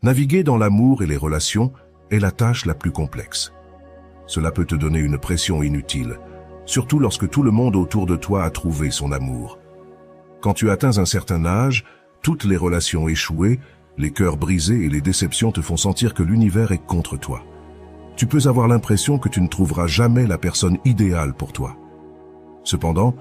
Naviguer dans l'amour et les relations est la tâche la plus complexe. Cela peut te donner une pression inutile, surtout lorsque tout le monde autour de toi a trouvé son amour. Quand tu atteins un certain âge, toutes les relations échouées, les cœurs brisés et les déceptions te font sentir que l'univers est contre toi. Tu peux avoir l'impression que tu ne trouveras jamais la personne idéale pour toi. Cependant,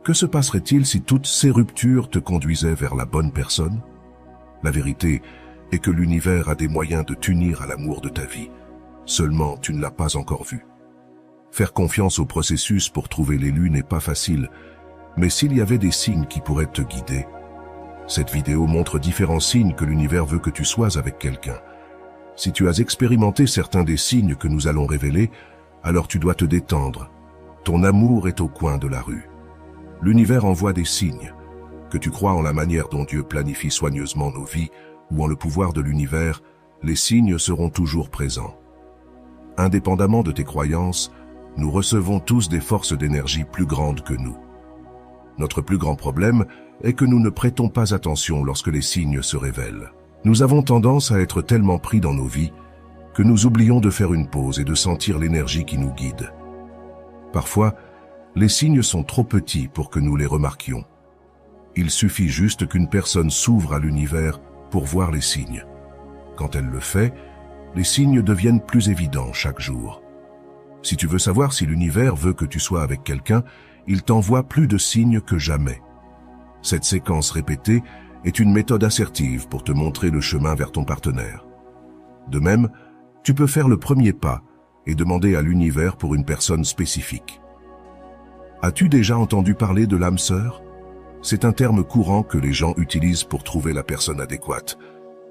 que se passerait-il si toutes ces ruptures te conduisaient vers la bonne personne? La vérité est que l'univers a des moyens de t'unir à l'amour de ta vie. Seulement, tu ne l'as pas encore vu. Faire confiance au processus pour trouver l'élu n'est pas facile, mais s'il y avait des signes qui pourraient te guider. Cette vidéo montre différents signes que l'univers veut que tu sois avec quelqu'un. Si tu as expérimenté certains des signes que nous allons révéler, alors tu dois te détendre. Ton amour est au coin de la rue. L'univers envoie des signes. Que tu crois en la manière dont Dieu planifie soigneusement nos vies ou en le pouvoir de l'univers, les signes seront toujours présents. Indépendamment de tes croyances, nous recevons tous des forces d'énergie plus grandes que nous. Notre plus grand problème est que nous ne prêtons pas attention lorsque les signes se révèlent. Nous avons tendance à être tellement pris dans nos vies que nous oublions de faire une pause et de sentir l'énergie qui nous guide. Parfois, les signes sont trop petits pour que nous les remarquions. Il suffit juste qu'une personne s'ouvre à l'univers pour voir les signes. Quand elle le fait, les signes deviennent plus évidents chaque jour. Si tu veux savoir si l'univers veut que tu sois avec quelqu'un, il t'envoie plus de signes que jamais. Cette séquence répétée est une méthode assertive pour te montrer le chemin vers ton partenaire. De même, tu peux faire le premier pas et demander à l'univers pour une personne spécifique. As-tu déjà entendu parler de l'âme sœur? C'est un terme courant que les gens utilisent pour trouver la personne adéquate.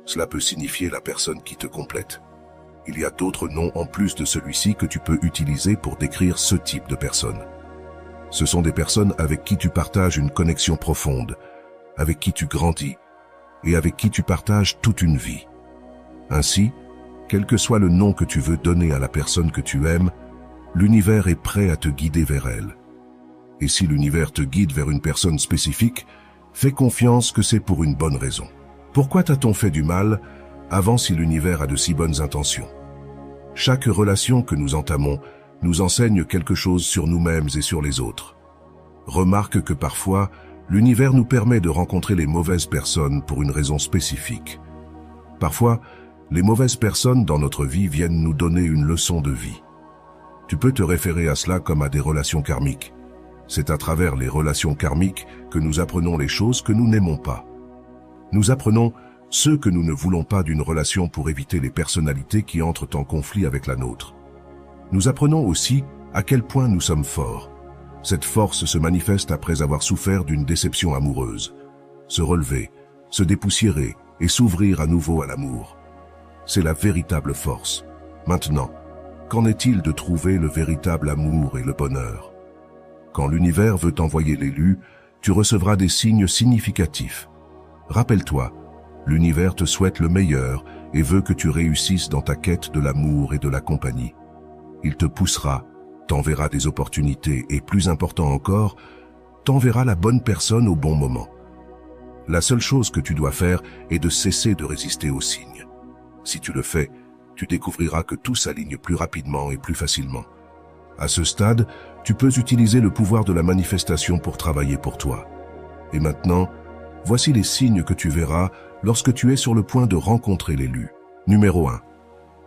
Cela peut signifier la personne qui te complète. Il y a d'autres noms en plus de celui-ci que tu peux utiliser pour décrire ce type de personne. Ce sont des personnes avec qui tu partages une connexion profonde, avec qui tu grandis et avec qui tu partages toute une vie. Ainsi, quel que soit le nom que tu veux donner à la personne que tu aimes, l'univers est prêt à te guider vers elle. Et si l'univers te guide vers une personne spécifique, fais confiance que c'est pour une bonne raison. Pourquoi t'a-t-on fait du mal avant si l'univers a de si bonnes intentions? Chaque relation que nous entamons nous enseigne quelque chose sur nous-mêmes et sur les autres. Remarque que parfois, l'univers nous permet de rencontrer les mauvaises personnes pour une raison spécifique. Parfois, les mauvaises personnes dans notre vie viennent nous donner une leçon de vie. Tu peux te référer à cela comme à des relations karmiques. C'est à travers les relations karmiques que nous apprenons les choses que nous n'aimons pas. Nous apprenons ce que nous ne voulons pas d'une relation pour éviter les personnalités qui entrent en conflit avec la nôtre. Nous apprenons aussi à quel point nous sommes forts. Cette force se manifeste après avoir souffert d'une déception amoureuse. Se relever, se dépoussiérer et s'ouvrir à nouveau à l'amour. C'est la véritable force. Maintenant, qu'en est-il de trouver le véritable amour et le bonheur? Quand l'univers veut t'envoyer l'élu, tu recevras des signes significatifs. Rappelle-toi, l'univers te souhaite le meilleur et veut que tu réussisses dans ta quête de l'amour et de la compagnie. Il te poussera, t'enverra des opportunités et, plus important encore, t'enverra la bonne personne au bon moment. La seule chose que tu dois faire est de cesser de résister aux signes. Si tu le fais, tu découvriras que tout s'aligne plus rapidement et plus facilement. À ce stade, tu peux utiliser le pouvoir de la manifestation pour travailler pour toi. Et maintenant, voici les signes que tu verras lorsque tu es sur le point de rencontrer l'élu. Numéro 1.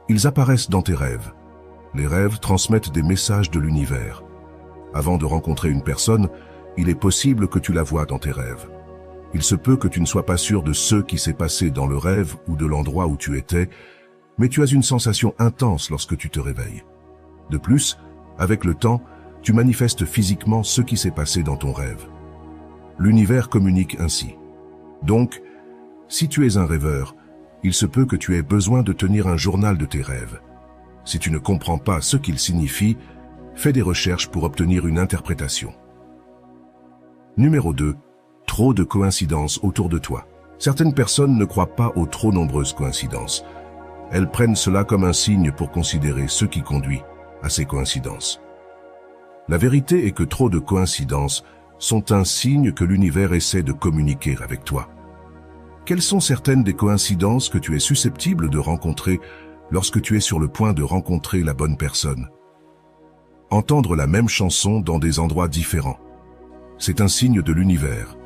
Ils apparaissent dans tes rêves. Les rêves transmettent des messages de l'univers. Avant de rencontrer une personne, il est possible que tu la vois dans tes rêves. Il se peut que tu ne sois pas sûr de ce qui s'est passé dans le rêve ou de l'endroit où tu étais, mais tu as une sensation intense lorsque tu te réveilles. De plus, avec le temps, tu manifestes physiquement ce qui s'est passé dans ton rêve. L'univers communique ainsi. Donc, si tu es un rêveur, il se peut que tu aies besoin de tenir un journal de tes rêves. Si tu ne comprends pas ce qu'il signifie, fais des recherches pour obtenir une interprétation. Numéro 2. Trop de coïncidences autour de toi. Certaines personnes ne croient pas aux trop nombreuses coïncidences. Elles prennent cela comme un signe pour considérer ce qui conduit à ces coïncidences. La vérité est que trop de coïncidences sont un signe que l'univers essaie de communiquer avec toi. Quelles sont certaines des coïncidences que tu es susceptible de rencontrer lorsque tu es sur le point de rencontrer la bonne personne? Entendre la même chanson dans des endroits différents. C'est un signe de l'univers,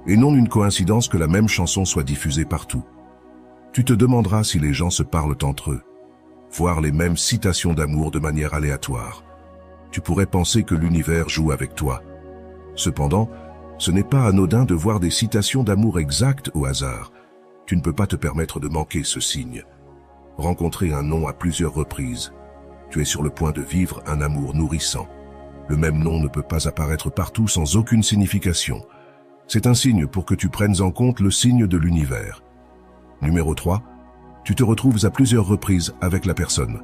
et non une coïncidence que la même chanson soit diffusée partout. Tu te demanderas si les gens se parlent entre eux, voir les mêmes citations d'amour de manière aléatoire. Tu pourrais penser que l'univers joue avec toi. Cependant, ce n'est pas anodin de voir des citations d'amour exactes au hasard. Tu ne peux pas te permettre de manquer ce signe. Rencontrer un nom à plusieurs reprises. Tu es sur le point de vivre un amour nourrissant. Le même nom ne peut pas apparaître partout sans aucune signification. C'est un signe pour que tu prennes en compte le signe de l'univers. Numéro 3. Tu te retrouves à plusieurs reprises avec la personne.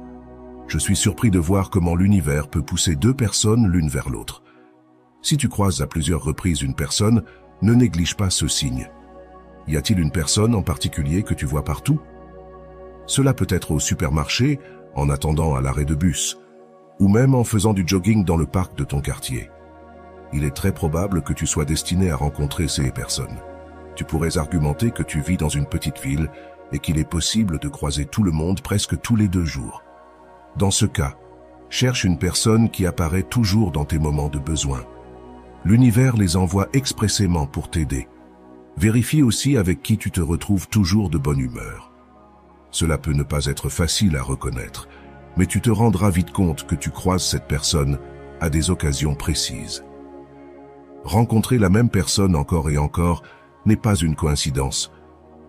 Je suis surpris de voir comment l'univers peut pousser deux personnes l'une vers l'autre. Si tu croises à plusieurs reprises une personne, ne néglige pas ce signe. Y a-t-il une personne en particulier que tu vois partout? Cela peut être au supermarché, en attendant à l'arrêt de bus, ou même en faisant du jogging dans le parc de ton quartier. Il est très probable que tu sois destiné à rencontrer ces personnes. Tu pourrais argumenter que tu vis dans une petite ville et qu'il est possible de croiser tout le monde presque tous les 2 jours. Dans ce cas, cherche une personne qui apparaît toujours dans tes moments de besoin. L'univers les envoie expressément pour t'aider. Vérifie aussi avec qui tu te retrouves toujours de bonne humeur. Cela peut ne pas être facile à reconnaître, mais tu te rendras vite compte que tu croises cette personne à des occasions précises. Rencontrer la même personne encore et encore n'est pas une coïncidence.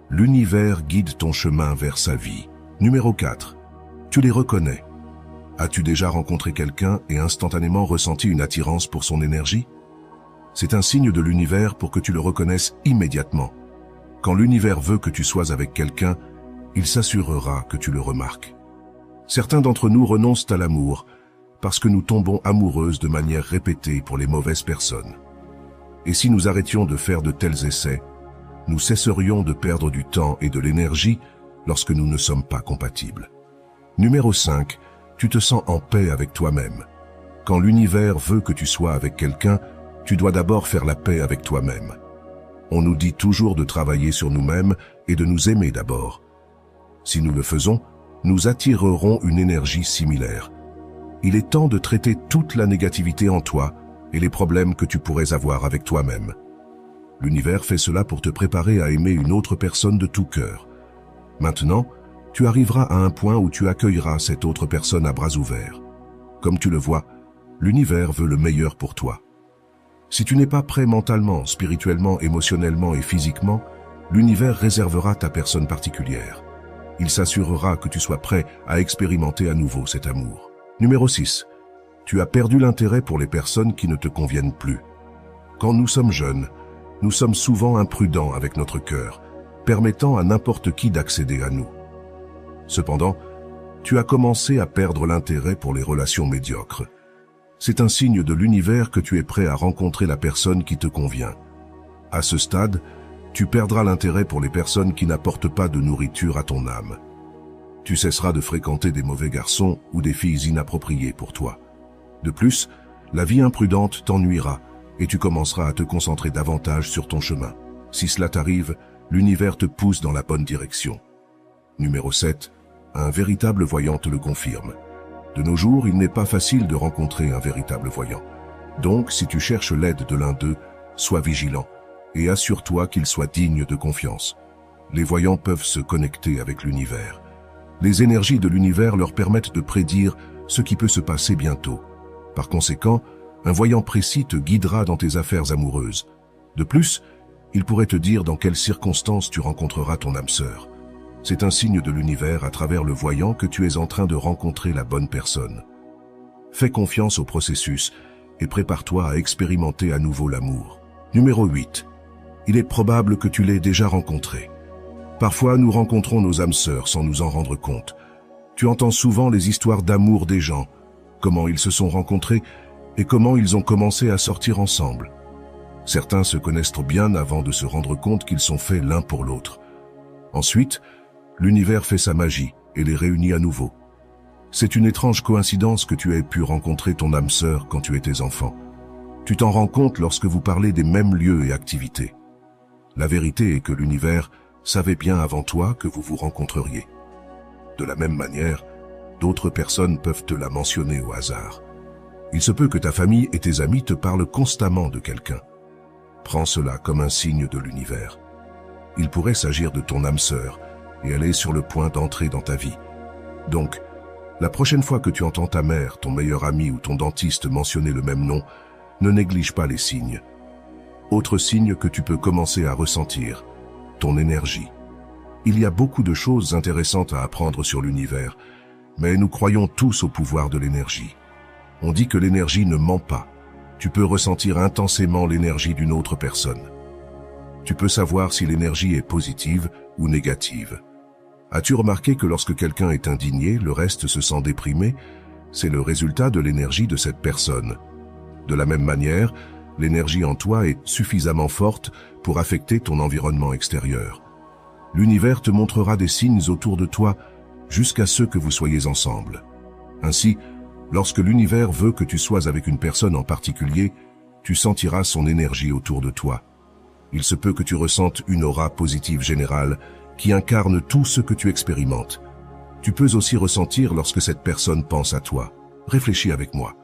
L'univers guide ton chemin vers sa vie. Numéro 4. Tu les reconnais. As-tu déjà rencontré quelqu'un et instantanément ressenti une attirance pour son énergie? C'est un signe de l'univers pour que tu le reconnaisses immédiatement. Quand l'univers veut que tu sois avec quelqu'un, il s'assurera que tu le remarques. Certains d'entre nous renoncent à l'amour parce que nous tombons amoureuses de manière répétée pour les mauvaises personnes. Et si nous arrêtions de faire de tels essais, nous cesserions de perdre du temps et de l'énergie lorsque nous ne sommes pas compatibles. Numéro 5. Tu te sens en paix avec toi-même. Quand l'univers veut que tu sois avec quelqu'un, tu dois d'abord faire la paix avec toi-même. On nous dit toujours de travailler sur nous-mêmes et de nous aimer d'abord. Si nous le faisons, nous attirerons une énergie similaire. Il est temps de traiter toute la négativité en toi et les problèmes que tu pourrais avoir avec toi-même. L'univers fait cela pour te préparer à aimer une autre personne de tout cœur. Maintenant, tu arriveras à un point où tu accueilleras cette autre personne à bras ouverts. Comme tu le vois, l'univers veut le meilleur pour toi. Si tu n'es pas prêt mentalement, spirituellement, émotionnellement et physiquement, l'univers réservera ta personne particulière. Il s'assurera que tu sois prêt à expérimenter à nouveau cet amour. Numéro 6. Tu as perdu l'intérêt pour les personnes qui ne te conviennent plus. Quand nous sommes jeunes, nous sommes souvent imprudents avec notre cœur, permettant à n'importe qui d'accéder à nous. Cependant, tu as commencé à perdre l'intérêt pour les relations médiocres. C'est un signe de l'univers que tu es prêt à rencontrer la personne qui te convient. À ce stade, tu perdras l'intérêt pour les personnes qui n'apportent pas de nourriture à ton âme. Tu cesseras de fréquenter des mauvais garçons ou des filles inappropriées pour toi. De plus, la vie imprudente t'ennuiera et tu commenceras à te concentrer davantage sur ton chemin. Si cela t'arrive, l'univers te pousse dans la bonne direction. Numéro 7. Un véritable voyant te le confirme. De nos jours, il n'est pas facile de rencontrer un véritable voyant. Donc, si tu cherches l'aide de l'un d'eux, sois vigilant et assure-toi qu'il soit digne de confiance. Les voyants peuvent se connecter avec l'univers. Les énergies de l'univers leur permettent de prédire ce qui peut se passer bientôt. Par conséquent, un voyant précis te guidera dans tes affaires amoureuses. De plus, il pourrait te dire dans quelles circonstances tu rencontreras ton âme sœur. C'est un signe de l'univers à travers le voyant que tu es en train de rencontrer la bonne personne. Fais confiance au processus et prépare-toi à expérimenter à nouveau l'amour. Numéro 8. Il est probable que tu l'aies déjà rencontré. Parfois, nous rencontrons nos âmes sœurs sans nous en rendre compte. Tu entends souvent les histoires d'amour des gens, comment ils se sont rencontrés et comment ils ont commencé à sortir ensemble. Certains se connaissent trop bien avant de se rendre compte qu'ils sont faits l'un pour l'autre. Ensuite, l'univers fait sa magie et les réunit à nouveau. C'est une étrange coïncidence que tu aies pu rencontrer ton âme sœur quand tu étais enfant. Tu t'en rends compte lorsque vous parlez des mêmes lieux et activités. La vérité est que l'univers savait bien avant toi que vous vous rencontreriez. De la même manière, d'autres personnes peuvent te la mentionner au hasard. Il se peut que ta famille et tes amis te parlent constamment de quelqu'un. Prends cela comme un signe de l'univers. Il pourrait s'agir de ton âme sœur, et elle est sur le point d'entrer dans ta vie. Donc, la prochaine fois que tu entends ta mère, ton meilleur ami ou ton dentiste mentionner le même nom, ne néglige pas les signes. Autre signe que tu peux commencer à ressentir, ton énergie. Il y a beaucoup de choses intéressantes à apprendre sur l'univers, mais nous croyons tous au pouvoir de l'énergie. On dit que l'énergie ne ment pas. Tu peux ressentir intensément l'énergie d'une autre personne. Tu peux savoir si l'énergie est positive ou négative. As-tu remarqué que lorsque quelqu'un est indigné, le reste se sent déprimé? C'est le résultat de l'énergie de cette personne. De la même manière, l'énergie en toi est suffisamment forte pour affecter ton environnement extérieur. L'univers te montrera des signes autour de toi jusqu'à ce que vous soyez ensemble. Ainsi, lorsque l'univers veut que tu sois avec une personne en particulier, tu sentiras son énergie autour de toi. Il se peut que tu ressentes une aura positive générale qui incarne tout ce que tu expérimentes. Tu peux aussi ressentir lorsque cette personne pense à toi. Réfléchis avec moi.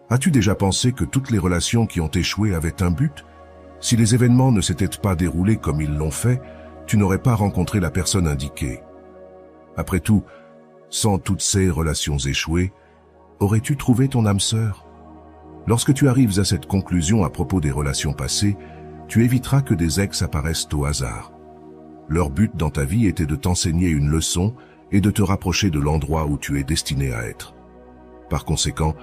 As-tu déjà pensé que toutes les relations qui ont échoué avaient un but? Si les événements ne s'étaient pas déroulés comme ils l'ont fait, tu n'aurais pas rencontré la personne indiquée. Après tout, sans toutes ces relations échouées, aurais-tu trouvé ton âme sœur? Lorsque tu arrives à cette conclusion à propos des relations passées, tu éviteras que des ex apparaissent au hasard. Leur but dans ta vie était de t'enseigner une leçon et de te rapprocher de l'endroit où tu es destiné à être. Par conséquent,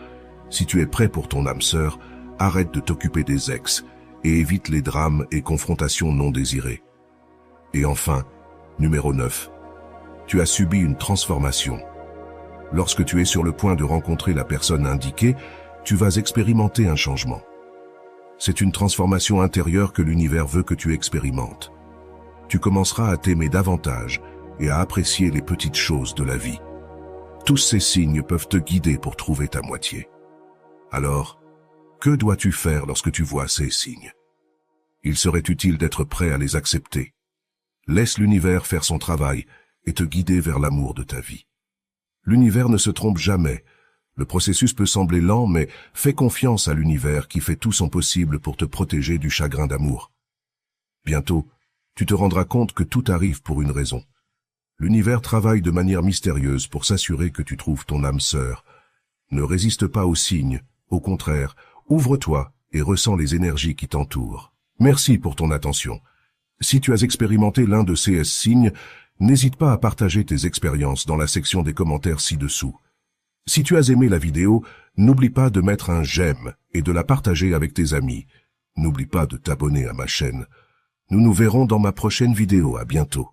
si tu es prêt pour ton âme sœur, arrête de t'occuper des ex et évite les drames et confrontations non désirées. Et enfin, numéro 9. Tu as subi une transformation. Lorsque tu es sur le point de rencontrer la personne indiquée, tu vas expérimenter un changement. C'est une transformation intérieure que l'univers veut que tu expérimentes. Tu commenceras à t'aimer davantage et à apprécier les petites choses de la vie. Tous ces signes peuvent te guider pour trouver ta moitié. Alors, que dois-tu faire lorsque tu vois ces signes? Il serait utile d'être prêt à les accepter. Laisse l'univers faire son travail et te guider vers l'amour de ta vie. L'univers ne se trompe jamais. Le processus peut sembler lent, mais fais confiance à l'univers qui fait tout son possible pour te protéger du chagrin d'amour. Bientôt, tu te rendras compte que tout arrive pour une raison. L'univers travaille de manière mystérieuse pour s'assurer que tu trouves ton âme sœur. Ne résiste pas aux signes, au contraire, ouvre-toi et ressens les énergies qui t'entourent. Merci pour ton attention. Si tu as expérimenté l'un de ces signes, n'hésite pas à partager tes expériences dans la section des commentaires ci-dessous. Si tu as aimé la vidéo, n'oublie pas de mettre un j'aime et de la partager avec tes amis. N'oublie pas de t'abonner à ma chaîne. Nous nous verrons dans ma prochaine vidéo. À bientôt.